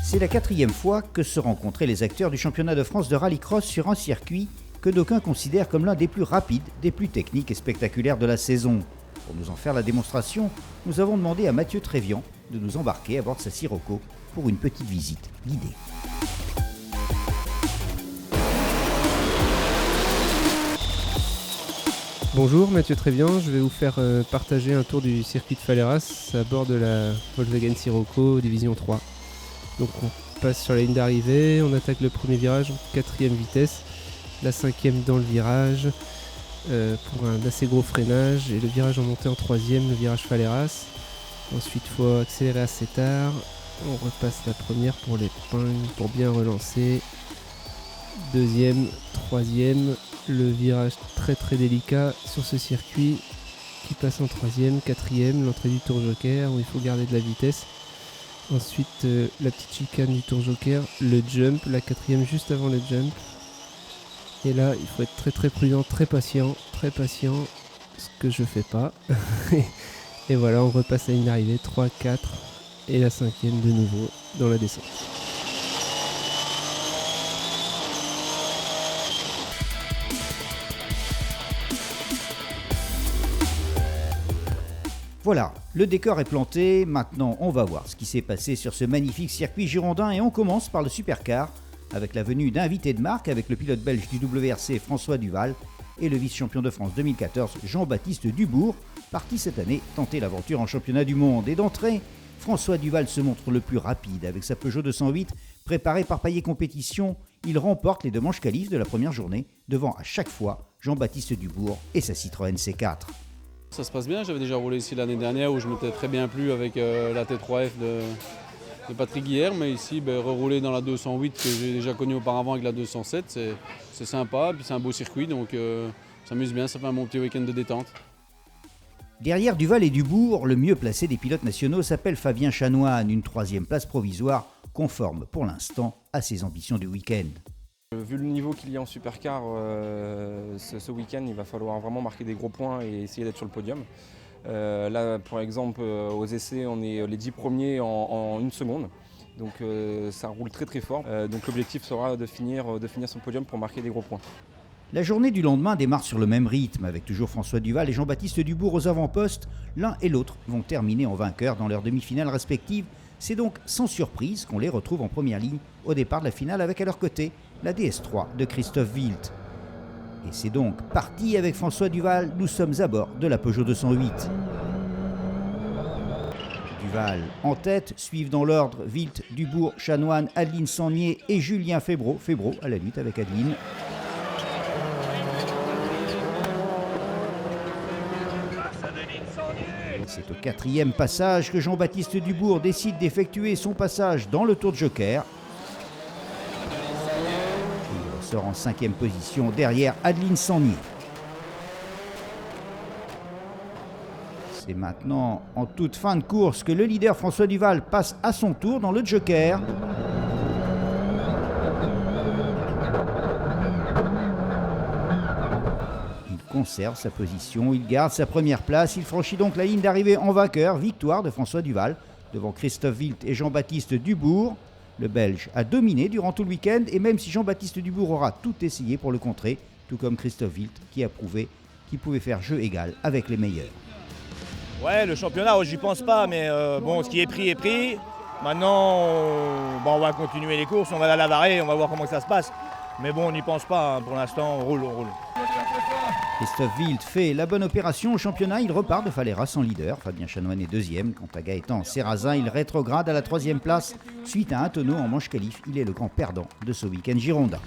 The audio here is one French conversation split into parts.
C'est la 4e fois que se rencontraient les acteurs du championnat de France de rallycross sur un circuit que d'aucuns considèrent comme l'un des plus rapides, des plus techniques et spectaculaires de la saison. Pour nous en faire la démonstration, nous avons demandé à Mathieu Trévian de nous embarquer à bord de sa Sirocco pour une petite visite guidée. Bonjour, Mathieu Trévian, je vais vous faire partager un tour du circuit de Faleras à bord de la Volkswagen Sirocco Division 3. Donc on passe sur la ligne d'arrivée, on attaque le premier virage en 4e vitesse, la 5e dans le virage pour un assez gros freinage et le virage en montée en 3e, le virage Faleras. Ensuite il faut accélérer assez tard, on repasse la première pour l'épingle pour bien relancer. 2e, 3e, le virage très délicat sur ce circuit qui passe en 3e, 4e, l'entrée du tour joker où il faut garder de la vitesse. Ensuite la petite chicane du tour joker, le jump, la 4e juste avant le jump. Et là il faut être très prudent, très patient, ce que je fais pas. Et voilà, on repasse la ligne d'arrivée, 3, 4 et la 5e de nouveau dans la descente. Voilà, le décor est planté, maintenant on va voir ce qui s'est passé sur ce magnifique circuit girondin et on commence par le supercar avec la venue d'invités de marque avec le pilote belge du WRC François Duval et le vice-champion de France 2014 Jean-Baptiste Dubourg, parti cette année tenter l'aventure en championnat du monde. Et d'entrée, François Duval se montre le plus rapide avec sa Peugeot 208 préparée par Paillet Compétition. Il remporte les 2 manches qualifs de la première journée devant à chaque fois Jean-Baptiste Dubourg et sa Citroën C4. Ça se passe bien, j'avais déjà roulé ici l'année dernière où je m'étais très bien plu avec la T3F de Patrick Guillère, mais ici rerouler dans la 208 que j'ai déjà connue auparavant avec la 207, c'est sympa, puis c'est un beau circuit donc ça m'amuse bien, ça fait un bon petit week-end de détente. Derrière Duval et Dubourg, le mieux placé des pilotes nationaux s'appelle Fabien Chanoine, une 3e place provisoire conforme pour l'instant à ses ambitions du week-end. Vu le niveau qu'il y a en supercar ce week-end, il va falloir vraiment marquer des gros points et essayer d'être sur le podium. Là, par exemple, aux essais, on est les 10 premiers en 1 seconde. Donc ça roule très fort. Donc l'objectif sera de finir son podium pour marquer des gros points. La journée du lendemain démarre sur le même rythme, avec toujours François Duval et Jean-Baptiste Dubourg aux avant-postes. L'un et l'autre vont terminer en vainqueurs dans leurs demi-finales respectives. C'est donc sans surprise qu'on les retrouve en première ligne au départ de la finale avec à leur côté la DS3 de Christophe Wild. Et c'est donc parti avec François Duval, nous sommes à bord de la Peugeot 208. Duval en tête, suivent dans l'ordre Wild, Dubourg, Chanoine, Adeline Sangnier et Julien Febvreau. Febvreau à la lutte avec Adeline. C'est au 4e passage que Jean-Baptiste Dubourg décide d'effectuer son passage dans le tour de joker. Il ressort en 5e position derrière Adeline Sangnier. C'est maintenant en toute fin de course que le leader François Duval passe à son tour dans le joker. Conserve sa position, il garde sa première place, il franchit donc la ligne d'arrivée en vainqueur, victoire de François Duval devant Christophe Wild et Jean-Baptiste Dubourg. Le Belge a dominé durant tout le week-end et même si Jean-Baptiste Dubourg aura tout essayé pour le contrer, tout comme Christophe Wild qui a prouvé qu'il pouvait faire jeu égal avec les meilleurs. Ouais, le championnat, j'y pense pas, mais bon, ce qui est pris est pris. Maintenant, on va continuer les courses, on va à la Varée, on va voir comment ça se passe. Mais bon, on n'y pense pas, hein. Pour l'instant, on roule. Christophe Wild fait la bonne opération au championnat, il repart de Faleras en leader. Fabien Chanoine est 2e, quant à Gaëtan Serrazin, il rétrograde à la 3e place. Suite à un tonneau en manche qualif, il est le grand perdant de ce week-end girondin.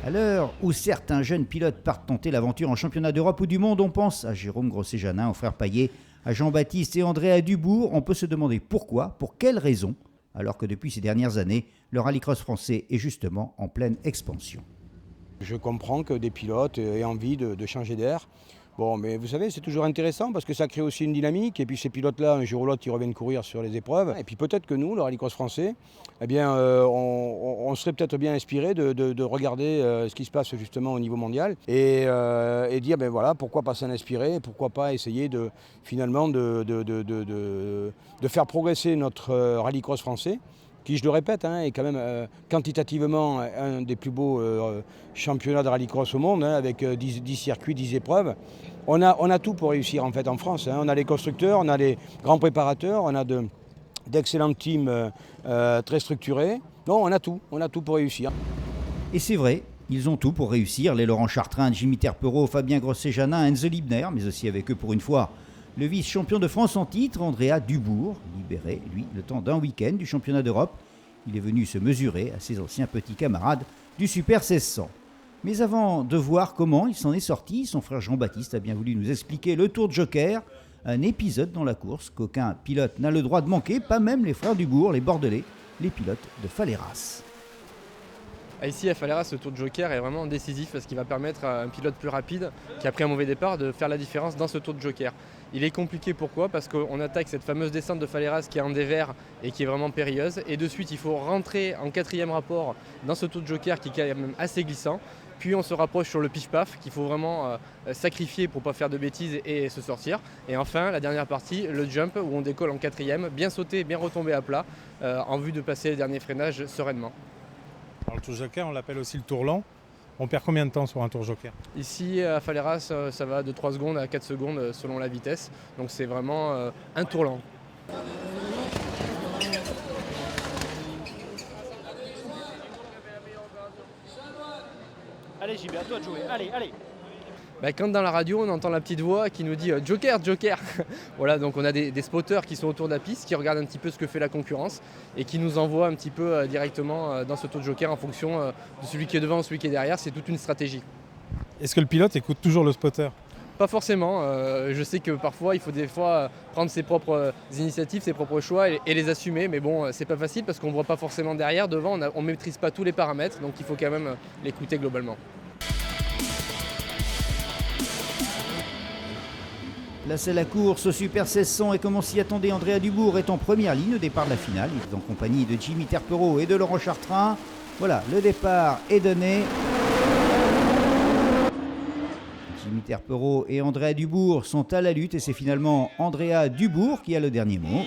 À l'heure où certains jeunes pilotes partent tenter l'aventure en championnat d'Europe ou du monde, on pense à Jérôme Grosset-Janin, aux frères Paillet, à Jean-Baptiste et Andrea Dubourg. On peut se demander pourquoi, pour quelles raisons, alors que depuis ces dernières années, le rallycross français est justement en pleine expansion. Je comprends que des pilotes aient envie de changer d'air. Bon, mais vous savez, c'est toujours intéressant parce que ça crée aussi une dynamique. Et puis ces pilotes-là, un jour ou l'autre, ils reviennent courir sur les épreuves. Et puis peut-être que nous, le rallycross français, eh bien, on serait peut-être bien inspiré de regarder ce qui se passe justement au niveau mondial et dire, ben voilà, pourquoi pas s'en inspirer, pourquoi pas essayer finalement de faire progresser notre rallycross français, qui, je le répète, est quand même quantitativement un des plus beaux championnats de rallycross au monde, avec 10 circuits, 10 épreuves. On a tout pour réussir en fait en France. On a les constructeurs, on a les grands préparateurs, on a d'excellentes teams très structurées. Non, on a tout pour réussir. Et c'est vrai, ils ont tout pour réussir. Les Laurent Chartrain, Jimmy Terpero, Fabien Grosset-Janin, Enzo Libner, mais aussi avec eux pour une fois le vice-champion de France en titre, Andrea Dubourg, libéré, lui, le temps d'un week-end du championnat d'Europe. Il est venu se mesurer à ses anciens petits camarades du Super 1600. Mais avant de voir comment il s'en est sorti, son frère Jean-Baptiste a bien voulu nous expliquer le Tour de Joker, un épisode dans la course qu'aucun pilote n'a le droit de manquer, pas même les frères Dubourg, les Bordelais, les pilotes de Faleras. Ici à Faleras, ce Tour de Joker est vraiment décisif parce qu'il va permettre à un pilote plus rapide qui a pris un mauvais départ de faire la différence dans ce Tour de Joker. Il est compliqué, pourquoi ? Parce qu'on attaque cette fameuse descente de Faleras qui est en dévers et qui est vraiment périlleuse. Et de suite, il faut rentrer en 4e rapport dans ce Tour de Joker qui est quand même assez glissant. Puis on se rapproche sur le pif-paf qu'il faut vraiment sacrifier pour ne pas faire de bêtises et se sortir. Et enfin, la dernière partie, le jump où on décolle en 4e, bien sauter, bien retomber à plat en vue de passer les derniers freinages sereinement. Alors, le Tour Joker, on l'appelle aussi le Tour lent. On perd combien de temps sur un Tour Joker ? Ici à Faleras, ça va de 3 secondes à 4 secondes selon la vitesse. Donc c'est vraiment un tour lent. Allez JB, à toi de jouer, allez. Quand dans la radio on entend la petite voix qui nous dit Joker, Joker. Voilà, donc on a des spotters qui sont autour de la piste, qui regardent un petit peu ce que fait la concurrence et qui nous envoient un petit peu directement dans ce Tour de Joker en fonction de celui qui est devant ou celui qui est derrière. C'est toute une stratégie. Est-ce que le pilote écoute toujours le spotter ? Pas forcément. Je sais que parfois il faut des fois prendre ses propres initiatives, ses propres choix et les assumer. Mais bon, c'est pas facile parce qu'on ne voit pas forcément derrière. Devant, on ne maîtrise pas tous les paramètres, donc il faut quand même l'écouter globalement. Là, c'est la course au Super 1600 et comme on s'y attendait, Andrea Dubourg est en première ligne au départ de la finale. Il est en compagnie de Jimmy Terpero et de Laurent Chartrain. Voilà, le départ est donné. Jimmy Terpero et Andrea Dubourg sont à la lutte et c'est finalement Andrea Dubourg qui a le dernier mot.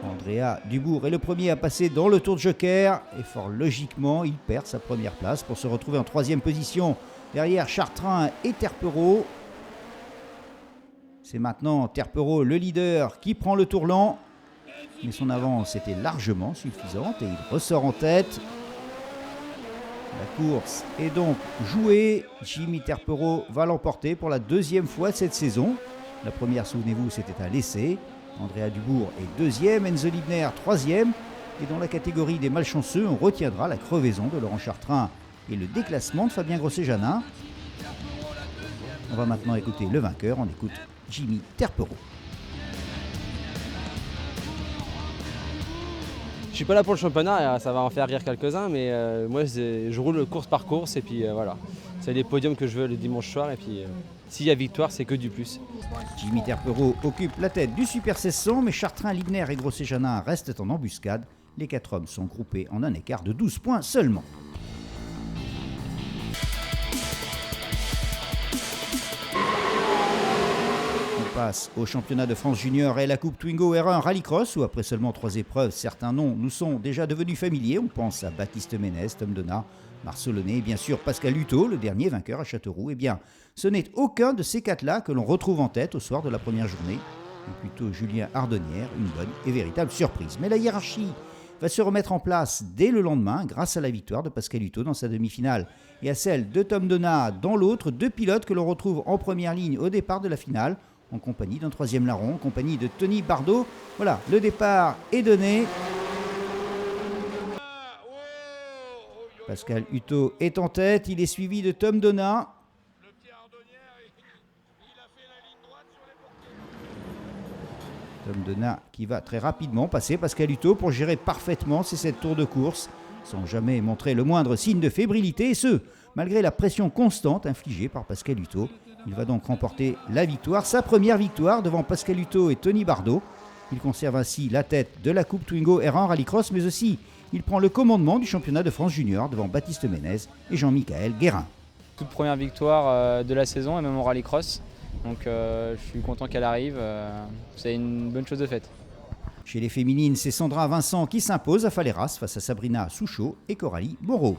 Andrea Dubourg est le premier à passer dans le Tour de Joker et fort logiquement, il perd sa première place pour se retrouver en 3e position. Derrière Chartrain et Terpero. C'est maintenant Terpero, le leader, qui prend le tour lent. Mais son avance était largement suffisante et il ressort en tête. La course est donc jouée. Jimmy Terpero va l'emporter pour la 2e fois cette saison. La première, souvenez-vous, c'était un l'essai. Andrea Dubourg est 2e, Enzo Libner 3e. Et dans la catégorie des malchanceux, on retiendra la crevaison de Laurent Chartrain et le déclassement de Fabien Grosset-Janin. On va maintenant écouter le vainqueur. On écoute Jimmy Terpero. Je suis pas là pour le championnat, ça va en faire rire quelques-uns, mais moi je roule course par course et puis voilà. C'est les podiums que je veux le dimanche soir et puis s'il y a victoire, c'est que du plus. Jimmy Terpero occupe la tête du Super 1600, mais Chartrain, Libner et Grosset-Janin restent en embuscade. Les 4 hommes sont groupés en un écart de 12 points seulement. Passe au championnat de France junior et la Coupe Twingo R1 Rallycross où après seulement 3 épreuves, certains noms nous sont déjà devenus familiers. On pense à Baptiste Ménez, Tom Donat, Marcelonnet et bien sûr Pascal Hutto, le dernier vainqueur à Châteauroux. Eh bien, ce n'est aucun de ces 4-là que l'on retrouve en tête au soir de la première journée. Et plutôt Julien Ardonnière, une bonne et véritable surprise. Mais la hiérarchie va se remettre en place dès le lendemain grâce à la victoire de Pascal Hutto dans sa demi-finale et à celle de Tom Donat dans l'autre, 2 pilotes que l'on retrouve en première ligne au départ de la finale, en compagnie d'un 3e larron, en compagnie de Tony Bardot. Voilà, le départ est donné. Pascal Hutto est en tête, il est suivi de Tom Donat. Tom Donat qui va très rapidement passer Pascal Hutto pour gérer parfaitement ces 7 tours de course, sans jamais montrer le moindre signe de fébrilité, et ce, malgré la pression constante infligée par Pascal Hutto. Il va donc remporter la victoire, sa première victoire devant Pascal Hutto et Tony Bardot. Il conserve ainsi la tête de la Coupe Twingo R1 Rallycross, mais aussi il prend le commandement du championnat de France junior devant Baptiste Ménez et Jean-Michaël Guérin. Toute première victoire de la saison et même en Rallycross, donc je suis content qu'elle arrive, c'est une bonne chose de faite. Chez les féminines, c'est Sandra Vincent qui s'impose à Faleras face à Sabrina Souchot et Coralie Moreau.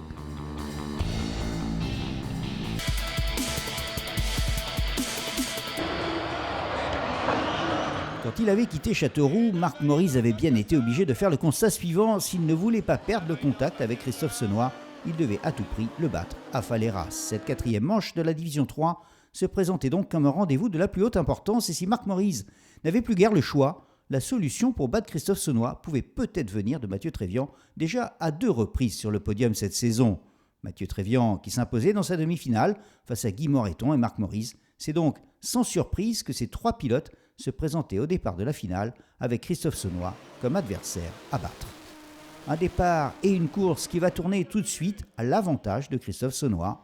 Quand il avait quitté Châteauroux, Marc Maurice avait bien été obligé de faire le constat suivant. S'il ne voulait pas perdre le contact avec Christophe Senoy, il devait à tout prix le battre à Faleras. Cette 4e manche de la Division 3 se présentait donc comme un rendez-vous de la plus haute importance. Et si Marc Maurice n'avait plus guère le choix, la solution pour battre Christophe Senoy pouvait peut-être venir de Mathieu Trévian, déjà à 2 reprises sur le podium cette saison. Mathieu Trévian qui s'imposait dans sa demi-finale face à Guy Moreton et Marc Maurice. C'est donc sans surprise que ces 3 pilotes se présentaient au départ de la finale avec Christophe Senoy comme adversaire à battre. Un départ et une course qui va tourner tout de suite à l'avantage de Christophe Senoy.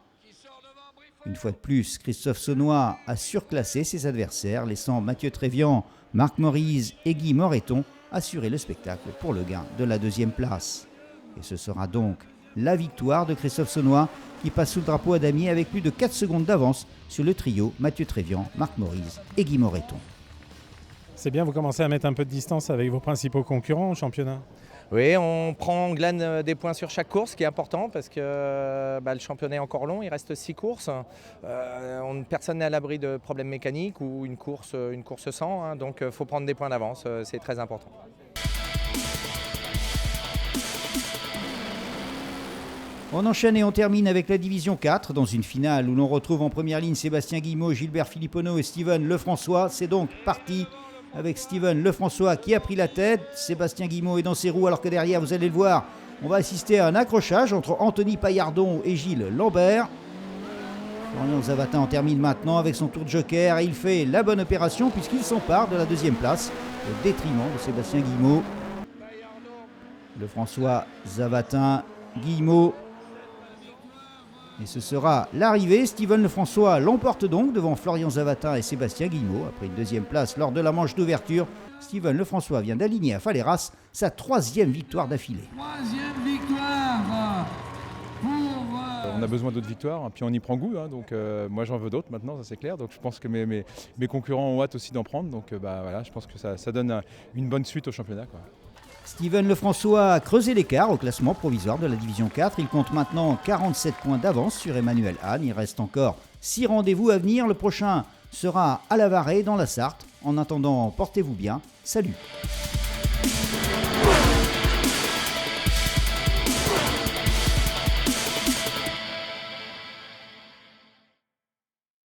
Une fois de plus, Christophe Senoy a surclassé ses adversaires, laissant Mathieu Trévian, Marc Maurice et Guy Moreton assurer le spectacle pour le gain de la 2e place. Et ce sera donc la victoire de Christophe Senoy qui passe sous le drapeau à damier avec plus de 4 secondes d'avance sur le trio Mathieu Trévian, Marc Maurice et Guy Moreton. C'est bien, vous commencez à mettre un peu de distance avec vos principaux concurrents au championnat. Oui, on glane des points sur chaque course, ce qui est important parce que le championnat est encore long, il reste 6 courses. Personne n'est à l'abri de problèmes mécaniques ou une course sans, hein, donc il faut prendre des points d'avance, c'est très important. On enchaîne et on termine avec la Division 4 dans une finale où l'on retrouve en première ligne Sébastien Guillemot, Gilbert Philipponneau et Steven Lefrançois. C'est donc parti avec Steven Lefrançois qui a pris la tête. Sébastien Guillemot est dans ses roues alors que derrière, vous allez le voir, on va assister à un accrochage entre Anthony Paillardon et Gilles Lambert. Florian Zavatin en termine maintenant avec son tour de joker et il fait la bonne opération puisqu'il s'empare de la 2e place au détriment de Sébastien Guillemot. Lefrançois, Zavatin, Guillemot. Et ce sera l'arrivée. Steven Lefrançois l'emporte donc devant Florian Zavatin et Sébastien Guillemot. Après une 2e place lors de la manche d'ouverture, Steven Lefrançois vient d'aligner à Faleras sa 3e victoire d'affilée. 3e victoire pour... On a besoin d'autres victoires, puis on y prend goût. Hein, donc moi j'en veux d'autres maintenant, ça c'est clair. Donc je pense que mes concurrents ont hâte aussi d'en prendre. Donc voilà, je pense que ça donne une bonne suite au championnat, quoi. Steven Lefrançois a creusé l'écart au classement provisoire de la Division 4. Il compte maintenant 47 points d'avance sur Emmanuel Hahn. Il reste encore 6 rendez-vous à venir. Le prochain sera à La Varrée dans la Sarthe. En attendant, portez-vous bien. Salut!